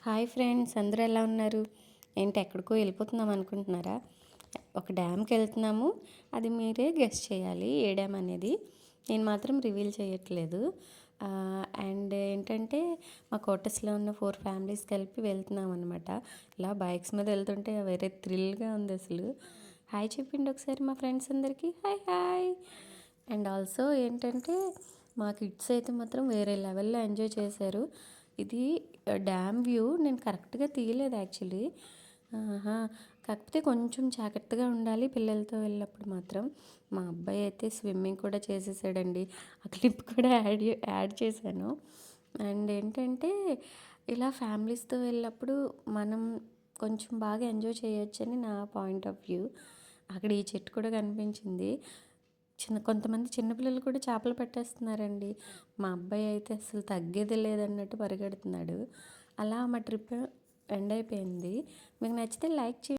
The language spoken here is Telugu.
హాయ్ ఫ్రెండ్స్, అందరూ ఎలా ఉన్నారు? ఏంటి ఎక్కడికో వెళ్ళిపోతున్నాం అనుకుంటున్నారా? ఒక డ్యామ్కి వెళ్తున్నాము. అది మీరే గెస్ చేయాలి ఏ డ్యామ్ అనేది. నేను మాత్రం రివీల్ చేయట్లేదు. అండ్ ఏంటంటే మా క్వార్టర్స్లో ఉన్న 4 ఫ్యామిలీస్ కలిపి వెళ్తున్నాం అనమాట. ఇలా బైక్స్ మీద వెళ్తుంటే వేరే థ్రిల్గా ఉంది అసలు. హాయ్ చెప్పిండి ఒకసారి మా ఫ్రెండ్స్ అందరికీ. Hi hi. అండ్ ఆల్సో ఏంటంటే మా కిడ్స్ అయితే మాత్రం వేరే లెవెల్లో ఎంజాయ్ చేశారు. ఇది డ్యామ్ వ్యూ నేను కరెక్ట్గా తీయలేదు యాక్చువల్లీ. కాకపోతే కొంచెం జాగ్రత్తగా ఉండాలి పిల్లలతో వెళ్ళినప్పుడు మాత్రం. మా అబ్బాయి అయితే స్విమ్మింగ్ కూడా చేసేసాడండి. ఆ క్లిప్ కూడా యాడ్ చేశాను. అండ్ ఏంటంటే ఇలా ఫ్యామిలీస్తో వెళ్ళినప్పుడు మనం కొంచెం బాగా ఎంజాయ్ చేయొచ్చని నా పాయింట్ ఆఫ్ వ్యూ. అక్కడ ఈ చెట్టు కూడా కనిపించింది. కొంతమంది చిన్నపిల్లలు కూడా చేపలు పట్టేస్తున్నారండి. మా అబ్బాయి అయితే అసలు తగ్గేది లేదన్నట్టు పరిగెడుతున్నాడు. అలా మా ట్రిప్ ఎండ్ అయిపోయింది. మీకు నచ్చితే లైక్ చేయండి.